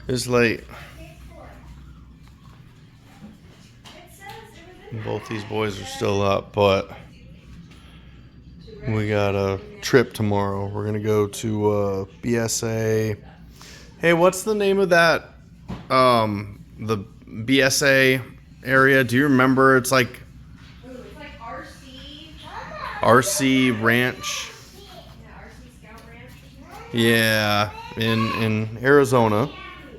It's late. Both these boys are still up, but we got a trip tomorrow. We're gonna go to BSA. Hey, what's the name of that? The BSA area. Do you remember? It's like RC Ranch. Yeah, in Arizona.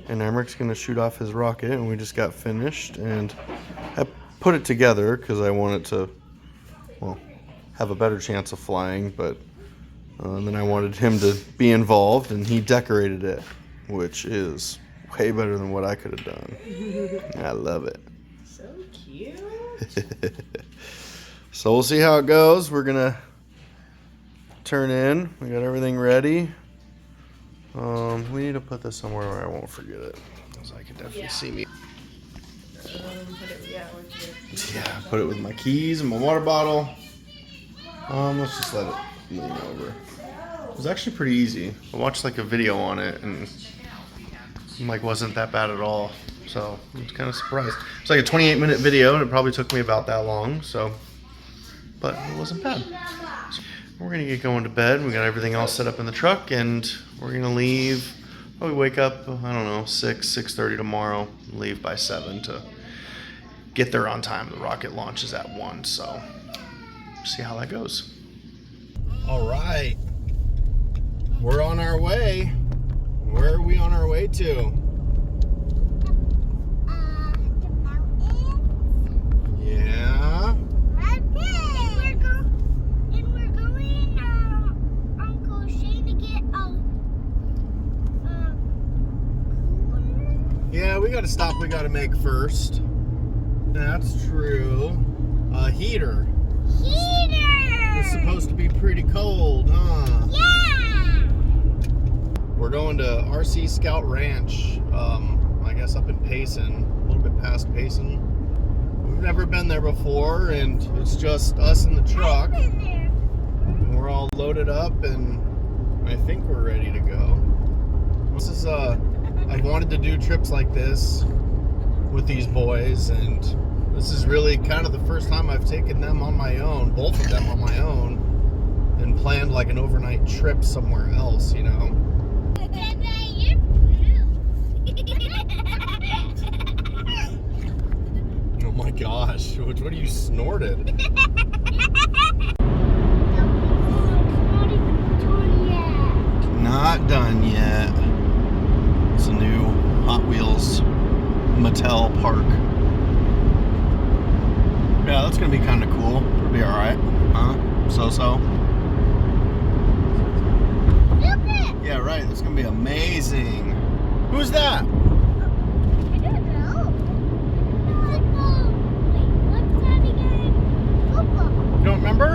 And Emmerich's gonna shoot off his rocket, and we just got finished, and I put it together because I wanted to, well, have a better chance of flying, but then I wanted him to be involved, and he decorated it, which is way better than what I could have done. I love it. So cute. So we'll see how it goes. We're gonna turn in. We got everything ready. We need to put this somewhere where I won't forget it, because I can definitely see me. Put it with my keys and my water bottle. Let's just let it lean over. It was actually pretty easy. I watched like a video on it, and like wasn't that bad at all. So I was kind of surprised. It's like a 28-minute video, and it probably took me about that long. So, but it wasn't bad. So we're gonna get going to bed. We got everything all set up in the truck, and we're gonna leave. Probably wake up, I don't know, 6:30 tomorrow. Leave by 7 to get there on time. The rocket launches at 1, so see how that goes. All right, we're on our way. Where are we on our way to? The mountains. Yeah. We're going, Uncle Shane to get Yeah, we got a stop we got to make first. That's true. A heater. It's supposed to be pretty cold, huh? Yeah! We're going to RC Scout Ranch, I guess up in Payson, a little bit past Payson. We've never been there before, and it's just us in the truck. I've been there. We're all loaded up, and I think we're ready to go. This is, I've wanted to do trips like this with these boys, and this is really kind of the first time I've taken them on my own, both of them on my own, and planned like an overnight trip somewhere else, you know. Oh my gosh, what are you snorted? Not done yet. It's a new Hot Wheels Mattel park. Yeah, that's gonna be kind of cool. It'll be alright. Huh? So. Yeah, right. That's gonna be amazing. Who's that? I don't know. Football. Wait, what's that again? Football. You don't remember?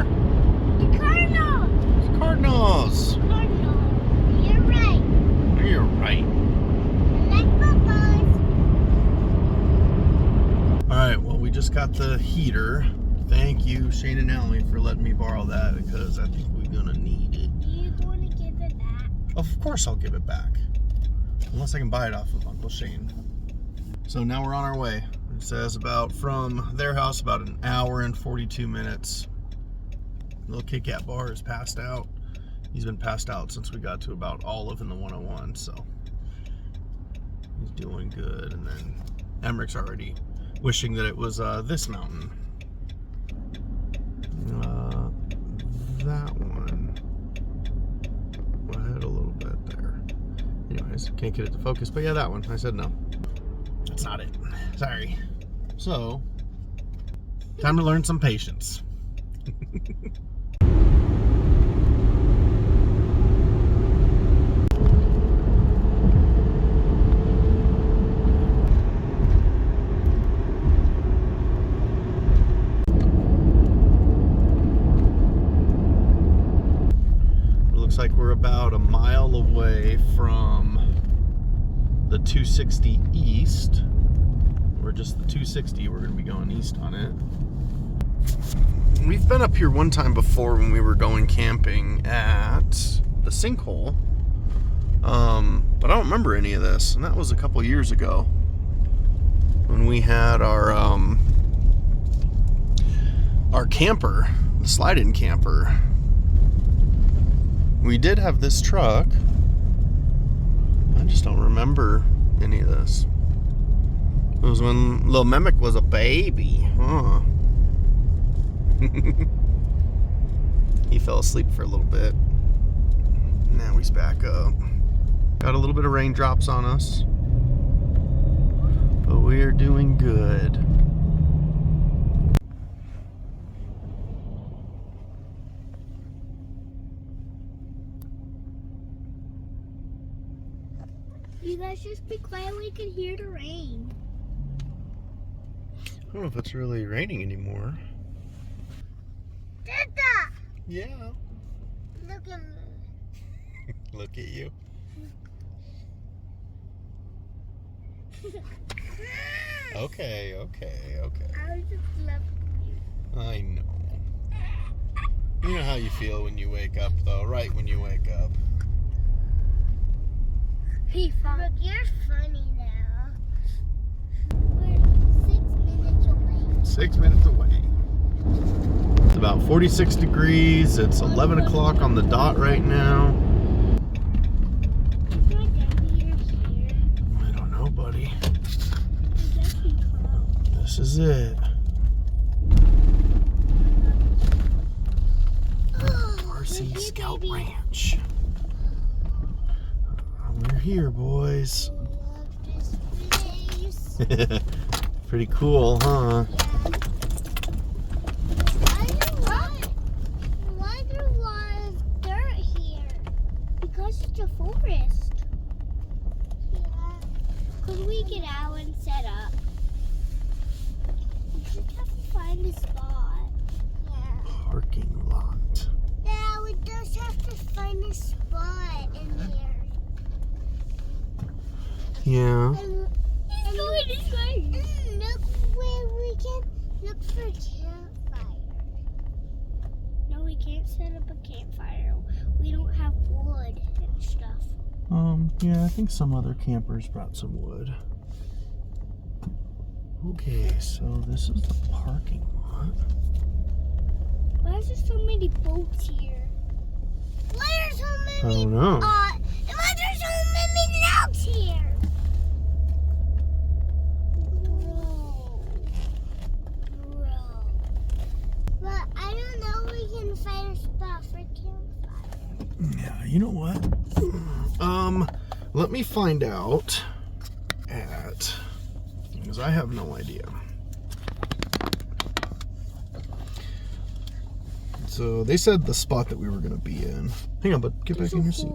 The Cardinals. It's Cardinals. Cardinals. You're right. You're right. I like footballs. Alright, well, we just got the heater. Thank you, Shane and Allie, for letting me borrow that, because I think we're gonna need it. Are you going to give it back? Of course I'll give it back. Unless I can buy it off of Uncle Shane. So now we're on our way. It says from their house about an hour and 42 minutes. Little Kit Kat bar is passed out. He's been passed out since we got to about Olive in the 101, so he's doing good. And then Emmerich's already wishing that it was this mountain. That one. Ahead a little bit there. Anyways, can't get it to focus, but yeah, that one. I said no. That's not it. Sorry. So, time to learn some patience. Looks like we're about a mile away from the 260 east. Or just the 260. We're going to be going east on it. We've been up here one time before when we were going camping at the sinkhole. But I don't remember any of this, and that was a couple years ago when we had our camper, the slide-in camper. We did have this truck. I just don't remember any of this. It was when Lil Mimic was a baby, huh? He fell asleep for a little bit. Now he's back up. Got a little bit of raindrops on us, but we are doing good. You guys just be quiet, we can hear the rain. I don't know if it's really raining anymore. Dada! Yeah. Look at me. Look at you. Okay. I was just loving you. I know. You know how you feel when you wake up, though, right when you wake up. Hey, look, you're funny now. We're 6 minutes away. 6 minutes away. It's about 46 degrees. It's 11 o'clock on the dot right now. Is my daddy here? I don't know, buddy. I guess he can. This is it. RC Scout Ranch. We're here, boys. I love this place. Pretty cool, huh? Why is there a lot of dirt here? Because it's a forest. Yeah. Could we get out and set up? We just have to find a spot. Yeah. Parking lot. Yeah, we just have to find a spot in here. Yeah. And look where we can look for a campfire. No, we can't set up a campfire. We don't have wood and stuff. Yeah, I think some other campers brought some wood. Okay, so this is the parking lot. Why is there so many boats here? Why are so many? I don't know. And why are there so many logs here? Bro. But I don't know if we can find a spot for campfire. Yeah, you know what? Let me find out because I have no idea. So they said the spot that we were gonna be in. Hang on, but get back in your seat.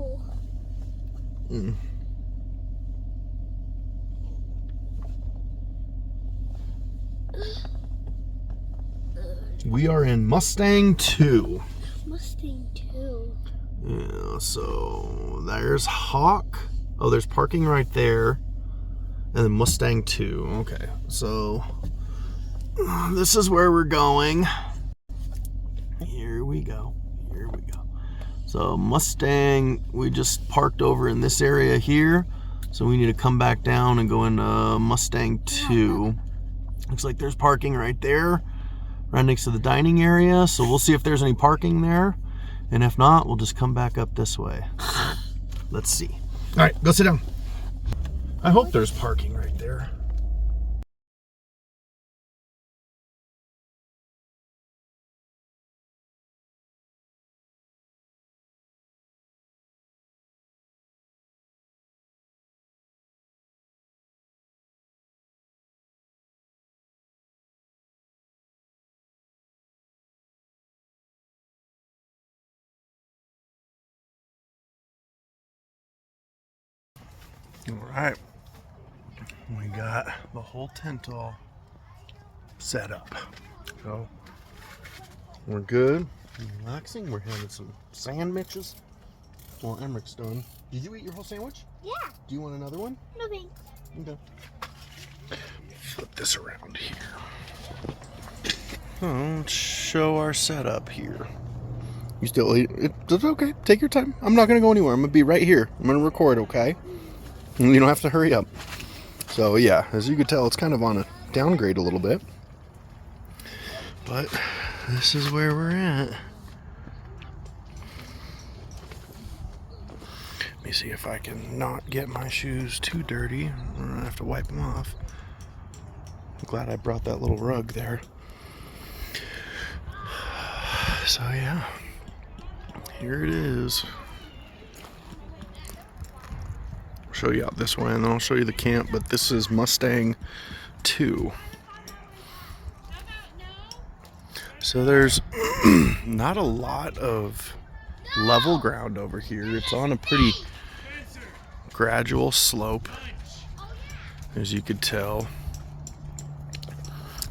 We are in Mustang 2. Mustang 2. Yeah, so there's Hawk. Oh, there's parking right there. And then Mustang 2. Okay, so this is where we're going. Here we go. So Mustang, we just parked over in this area here. So we need to come back down and go into Mustang 2. Looks like there's parking right there, right next to the dining area. So we'll see if there's any parking there. And if not, we'll just come back up this way. Let's see. All right, go sit down. I hope there's parking right there. All right, we got the whole tent all set up. So we're good, relaxing. We're having some sandwiches. Well, Emmerich's done. Did you eat your whole sandwich? Yeah. Do you want another one? No thanks. Okay. Flip this around here. Oh, let's show our setup here. You still eat? It's okay. Take your time. I'm not going to go anywhere. I'm going to be right here. I'm going to record, okay? And you don't have to hurry up. So, yeah, as you can tell, it's kind of on a downgrade a little bit. But this is where we're at. Let me see if I can not get my shoes too dirty. I'm going to have to wipe them off. I'm glad I brought that little rug there. So, yeah. Here it is. I'll show you out this way and then I'll show you the camp, but this is Mustang 2. So there's not a lot of level ground over here. It's on a pretty gradual slope, as you could tell.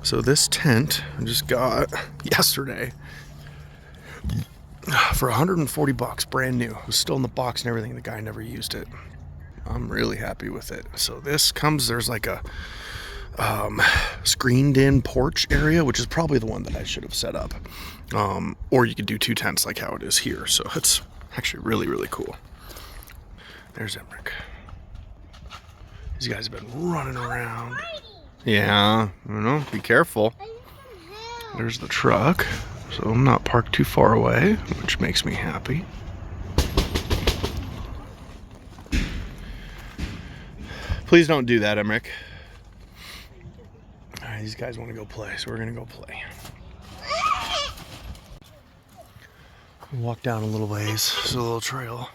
So this tent I just got yesterday for $140, brand new. It was still in the box and everything. The guy never used it. I'm really happy with it. So this comes, there's like a screened in porch area, which is probably the one that I should have set up. Or you could do 2 tents like how it is here. So it's actually really, really cool. There's Emmerich. These guys have been running around. Yeah, I don't know, be careful. There's the truck. So I'm not parked too far away, which makes me happy. Please don't do that, Emmerich. All right, these guys want to go play, so we're going to go play. Walk down a little ways. There's a little trail.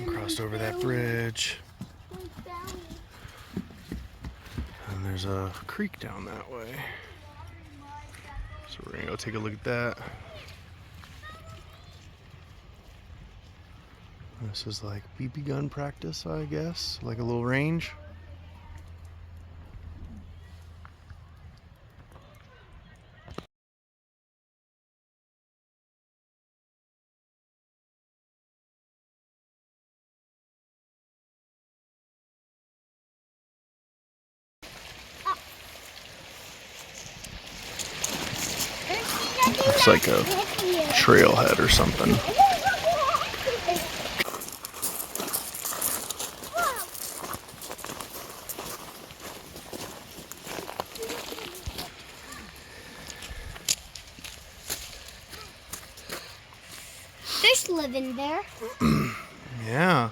Crossed over that bridge. And there's a creek down that way. So we're going to go take a look at that. This is like BB gun practice, I guess. Like a little range. Looks like a trailhead or something. Fish live in there. Yeah.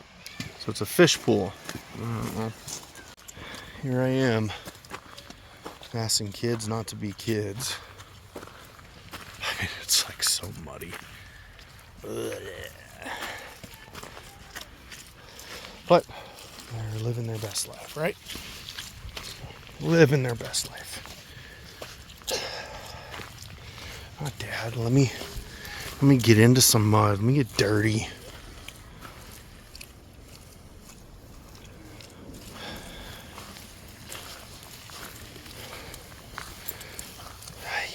So it's a fish pool. Well, here I am, asking kids not to be kids. I mean, it's like so muddy. But they're living their best life, right? Living their best life. Oh, Dad, let me get into some mud. Let me get dirty.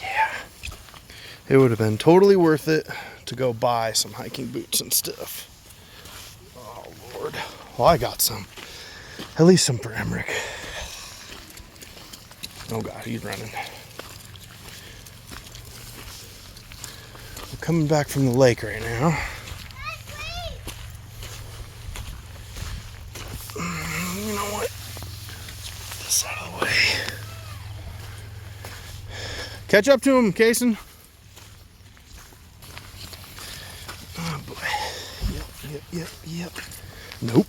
Yeah. It would have been totally worth it to go buy some hiking boots and stuff. Oh, Lord. Well, I got some. At least some for Emmerich. Oh, God, he's running. We're coming back from the lake right now. You know what? Let's put this out of the way. Catch up to him, Payson. Oh, boy. Yep. Nope.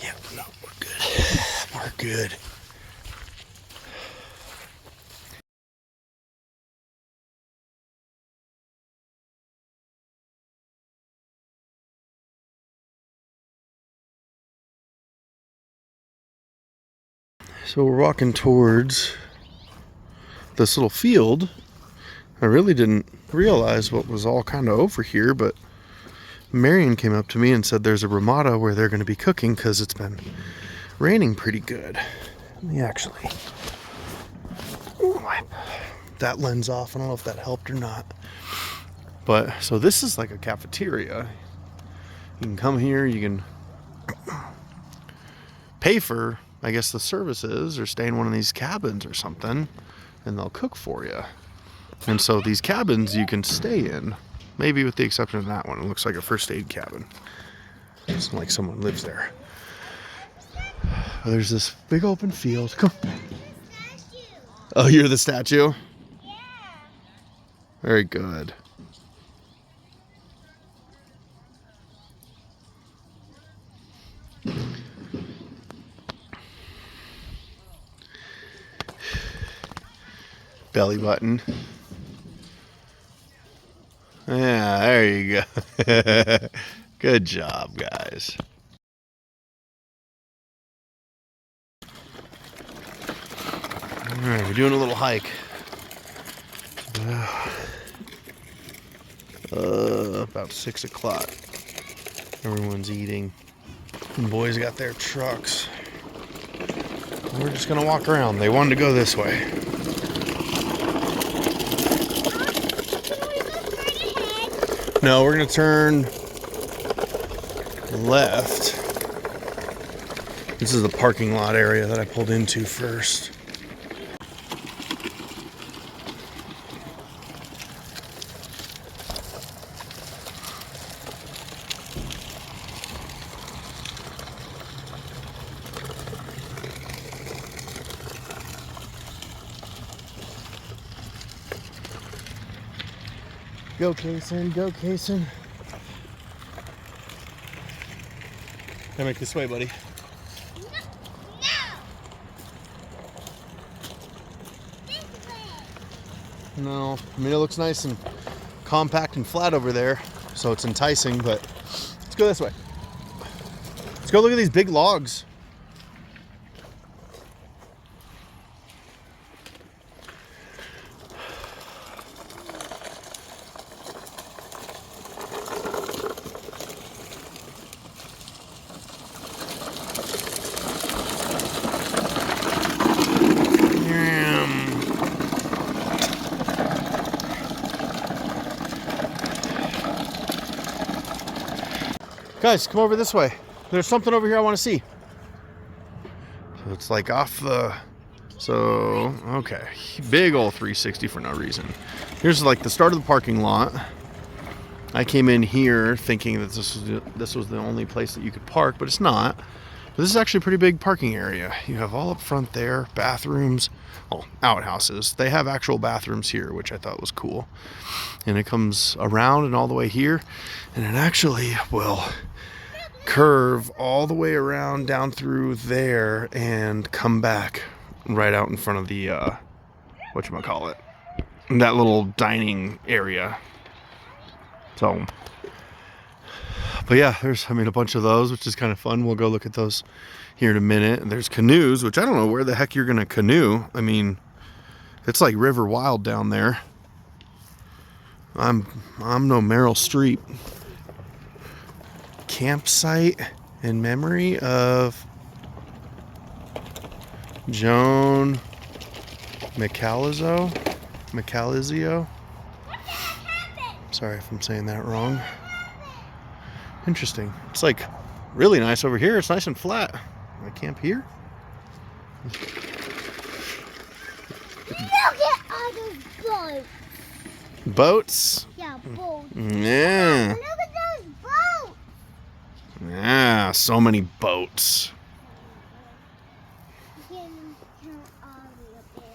Yep, no, we're good. We're good. So we're walking towards this little field. I really didn't realize what was all kind of over here, but Marion came up to me and said there's a ramada where they're going to be cooking because it's been raining pretty good. Let me actually wipe that lens off. I don't know if that helped or not. But so this is like a cafeteria. You can come here, you can pay for, I guess, the services or stay in one of these cabins or something, and they'll cook for you. And so these cabins you can stay in, maybe with the exception of that one. It looks like a first aid cabin. It's like someone lives there. There's this big open field. Come. Oh, you're the statue? Yeah. Very good. Belly button. Yeah, there you go. Good job, guys. All right, we're doing a little hike. About 6 o'clock. Everyone's eating. The boys got their trucks. We're just gonna walk around. They wanted to go this way. No, we're gonna turn left. This is the parking lot area that I pulled into first. Go, Payson. Go, Payson. Come make this way, buddy. No, I mean, it looks nice and compact and flat over there, so it's enticing, but let's go this way. Let's go look at these big logs. Guys, come over this way. There's something over here I want to see. So it's like off the... So, okay. Big old 360 for no reason. Here's like the start of the parking lot. I came in here thinking that this was the only place that you could park, but it's not. But this is actually a pretty big parking area. You have all up front there, bathrooms, well, outhouses. They have actual bathrooms here, which I thought was cool. And it comes around and all the way here, and it actually will curve all the way around down through there and come back right out in front of the whatchamacallit, that little dining area. So, but yeah, there's, I mean, a bunch of those, which is kind of fun. We'll go look at those here in a minute. And there's canoes, which I don't know where the heck you're gonna canoe. I mean, it's like River Wild down there. I'm no Meryl Streep. Campsite in memory of Joan Micalizio. Sorry if I'm saying that wrong. Interesting. It's like really nice over here. It's nice and flat. I camp here. Look at all those boats. Boats? Yeah, boats. Yeah. Look at those boats. Yeah, so many boats. You can count all the up there.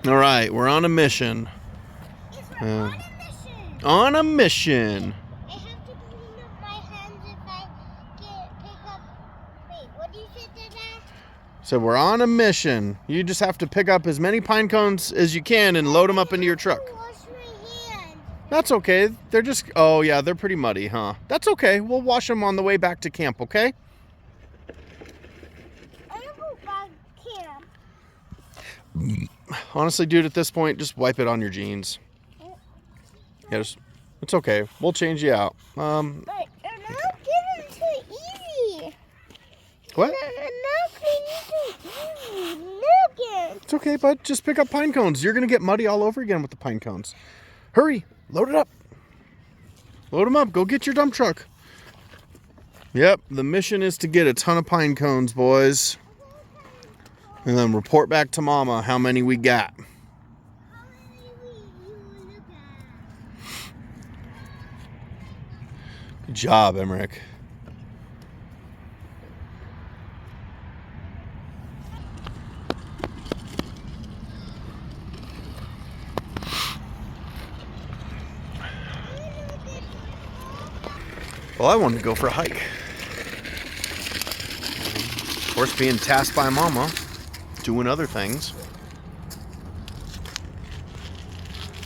All right, we're on a mission. Yes, we're on a mission. On a mission. I have to clean up my hands if I pick up. Wait, what do you say to that? So we're on a mission. You just have to pick up as many pine cones as you can and load them up into your truck. Wash my hands. That's okay. They're just, oh yeah, they're pretty muddy, huh? That's okay. We'll wash them on the way back to camp, okay? I don't go back camp. Honestly, dude, at this point, just wipe it on your jeans. Yeah, it's okay. We'll change you out. But I'm not getting too easy. What? I'm not getting too easy. Look it. It's okay, bud. Just pick up pine cones. You're going to get muddy all over again with the pine cones. Hurry. Load it up. Load them up. Go get your dump truck. Yep, the mission is to get a ton of pine cones, boys. And then report back to Mama how many we got. How many will you look at? Good job, Emmerich. Well, I wanted to go for a hike. Of course, being tasked by Mama, doing other things.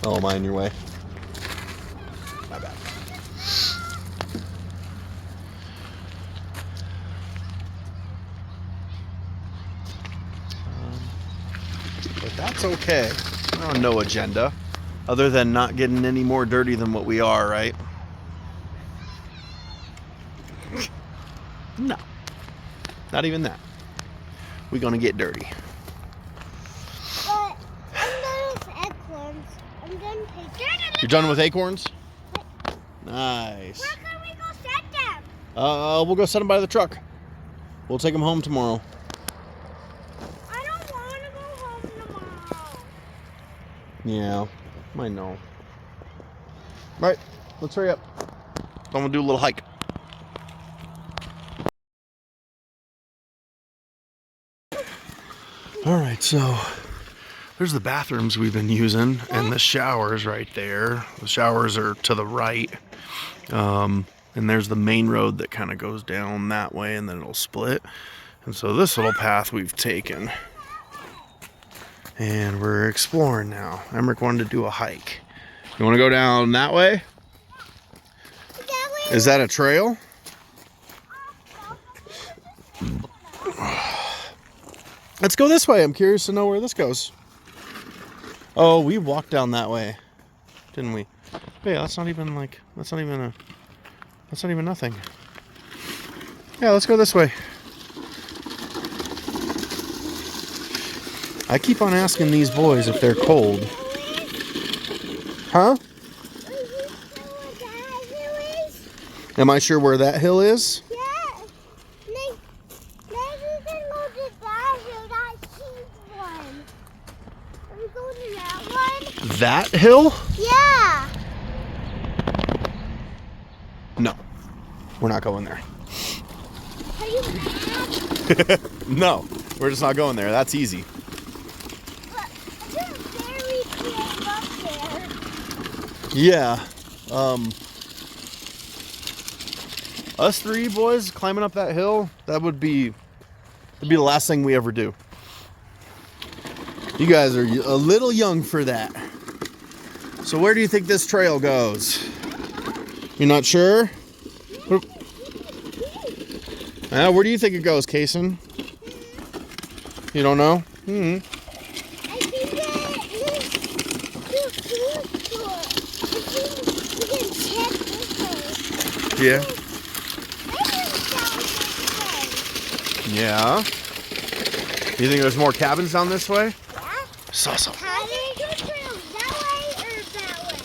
Oh, am I in your way? My bad. But that's okay. We're on no agenda, other than not getting any more dirty than what we are, right? No, not even that. We're gonna get dirty. But I'm done with acorns. I'm done picking. You're done with acorns? Nice. Where can we go set them? We'll go set them by the truck. We'll take them home tomorrow. I don't want to go home tomorrow. Yeah, I know. All right, let's hurry up. I'm gonna do a little hike. All right, so there's the bathrooms we've been using and the showers right there. The showers are to the right. And there's the main road that kind of goes down that way and then it'll split. And so this little path we've taken. And we're exploring now. Emmerich wanted to do a hike. You want to go down that way? Is that a trail? Let's go this way. I'm curious to know where this goes. Oh, we walked down that way, didn't we? Yeah, that's not even nothing. Yeah, let's go this way. I keep on asking these boys if they're cold. Huh? Am I sure where that hill is? That hill? Yeah. No, we're not going there. Are you mad? No, we're just not going there. That's easy. But you're very close up there. Yeah. Us three boys climbing up that hill, that'd be the last thing we ever do. You guys are a little young for that. So where do you think this trail goes? You're not sure? Where do you think it goes, Payson? You don't know? I think that the food store. I think we can check this way. Yeah. Yeah. You think there's more cabins down this way? Yeah. Saw something. How do we go through? That way or that way?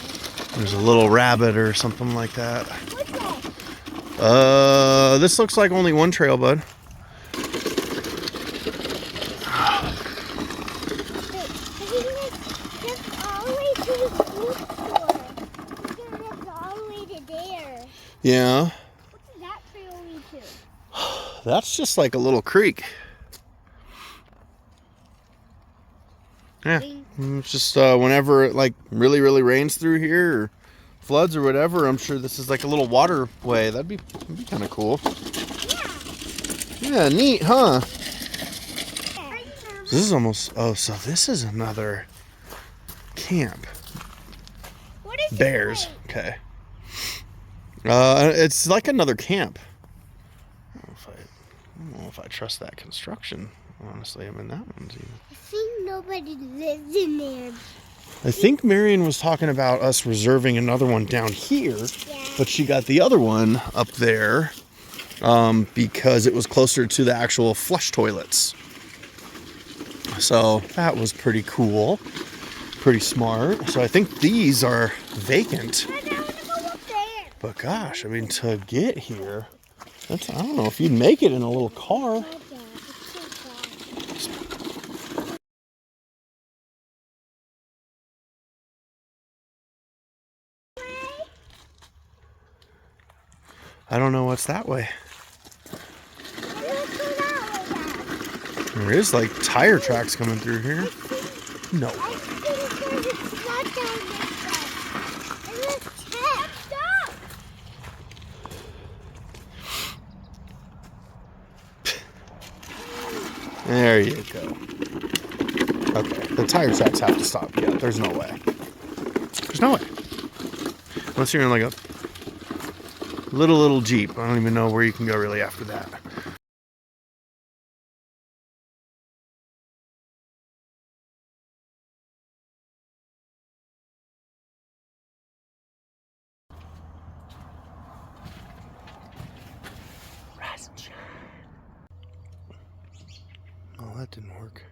There's a little rabbit or something like that. Which way? This looks like only one trail, bud. Yeah. What does that trail lead to? That's just like a little creek. Yeah. It's just whenever it like really rains through here or floods or whatever, I'm sure this is like a little waterway. That'd be kind of cool. Yeah, neat, huh? This is almost, oh, so this is another camp. What is Bears. Okay. It's like another camp. I don't know if I trust that construction. Honestly, I mean that one's even. I think nobody lives in there. I think Marion was talking about us reserving another one down here, Yeah. but she got the other one up there because it was closer to the actual flush toilets. So that was pretty cool, pretty smart. So I think these are vacant. I don't want to go up there. But gosh, I mean, to get here, I don't know if you'd make it in a little car. Oh, yeah, it's so far. I don't know what's that way. Let's go that way then. There is like tire tracks coming through here. No. I think it's not down this way. Let's check. Stop. There you go. Okay, the tire tracks have to stop. Yeah, there's no way. There's no way. Unless you're in like a little Jeep. I don't even know where you can go really after that. Rise and shine. Oh, that didn't work.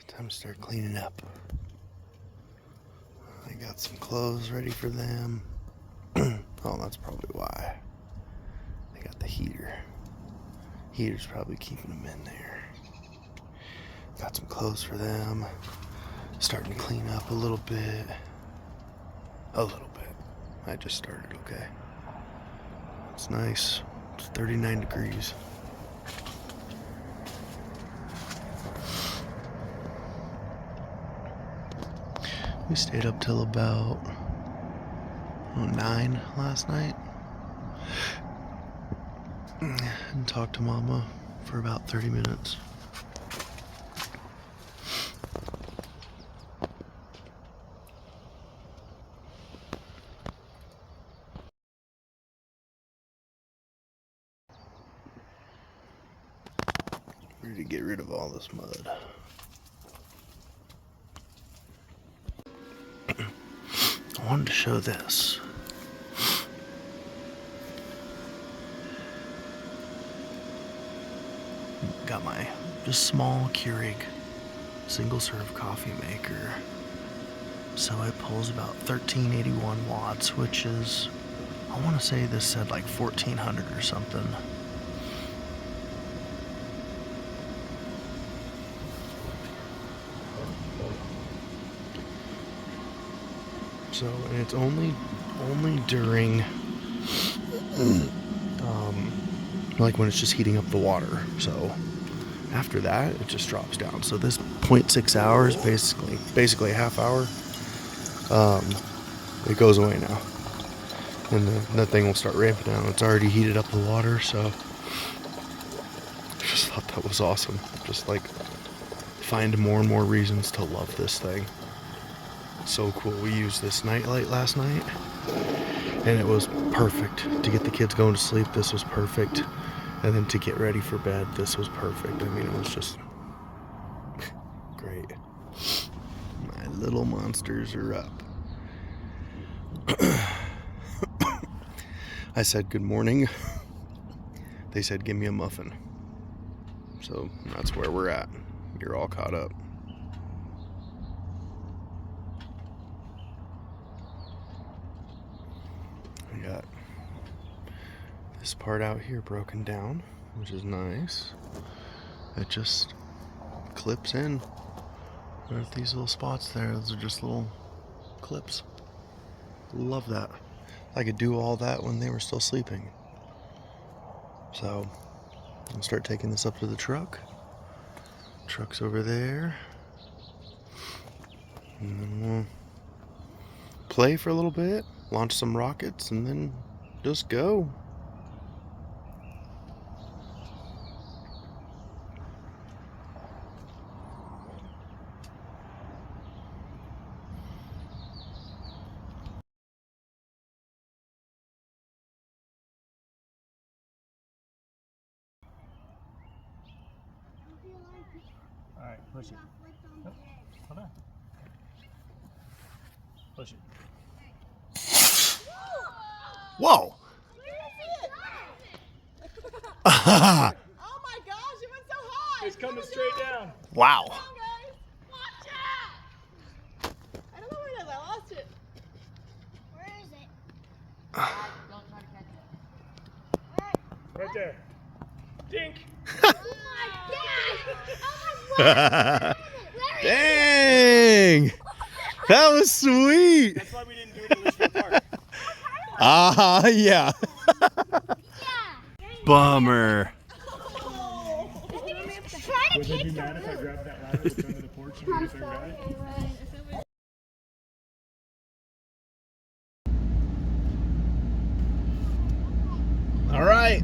Time to start cleaning up. I got some clothes ready for them. Oh, that's probably why. They got the heater. Heater's probably keeping them in there. Got some clothes for them. Starting to clean up a little bit. A little bit. I just started, okay? It's nice. It's 39 degrees. We stayed up till about 9 last night and talked to Mama for about 30 minutes. Ready to get rid of all this mud. I wanted to show this. Got my just small Keurig single serve coffee maker. So it pulls about 1381 watts, which is, I want to say this said like 1400 or something. So, and it's only during like when it's just heating up the water. So after that it just drops down. So this 0.6 hours, basically a half hour, it goes away now, and that thing will start ramping down. It's already heated up the water, so I just thought that was awesome. Just like find more and more reasons to love this thing. It's so cool. We used this nightlight last night and it was perfect to get the kids going to sleep. This was perfect. And then to get ready for bed, this was perfect. I mean, it was just great. My little monsters are up. I said good morning. They said give me a muffin. So that's where we're at. You're all caught up. We got this part out here broken down, which is nice. It just clips in. There's these little spots there. Those are just little clips. Love that. I could do all that when they were still sleeping. So I'll start taking this up to the truck. Truck's over there. And then we'll play for a little bit, launch some rockets, and then just go. Push it. Nope. Hold on. Push it. Whoa! Oh my gosh, it went so high! It's coming straight down. Wow. Come on, guys. Watch out! I don't know where it is. I lost it. Where is it? Don't try to catch it. Right there. Dink. Oh my God! Dang! That was sweet. That's why we didn't do it in Litchfield Park. Yeah. Yeah. Bummer. Try to Would they be kick mad if I grabbed that ladder that's under the porch and we just got it? All right.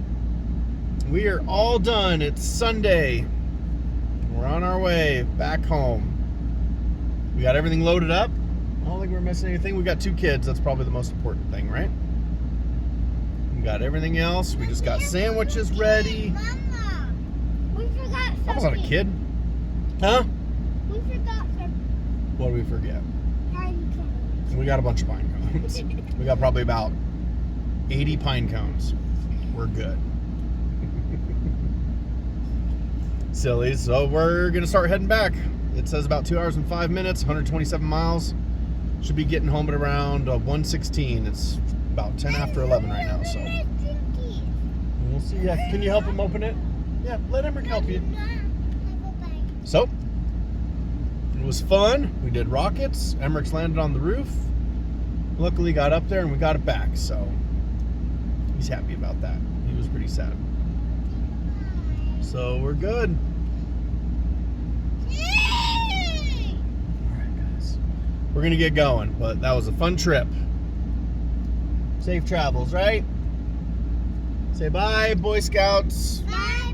We are all done. It's Sunday. We're on our way back home. We got everything loaded up. I don't think we're missing anything. We got 2 kids. That's probably the most important thing, right? We got everything else. We just got sandwiches ready. Mama, we forgot something. I was not a kid. Huh? We forgot some What did we forget? pine cones. We got a bunch of pine cones. We got probably about 80 pine cones. We're good. Silly. So we're going to start heading back. It says about 2 hours and 5 minutes, 127 miles. Should be getting home at around 1:16. It's about 10 after 11 right now, so we'll see. Yeah, can you help him open it? Yeah, let Emmerich help you. So, it was fun. We did rockets. Emmerich's landed on the roof. Luckily got up there and we got it back, so he's happy about that. He was pretty sad. So we're good. Alright guys, we're gonna get going, but that was a fun trip. Safe travels, right? Say bye, Boy Scouts. Bye.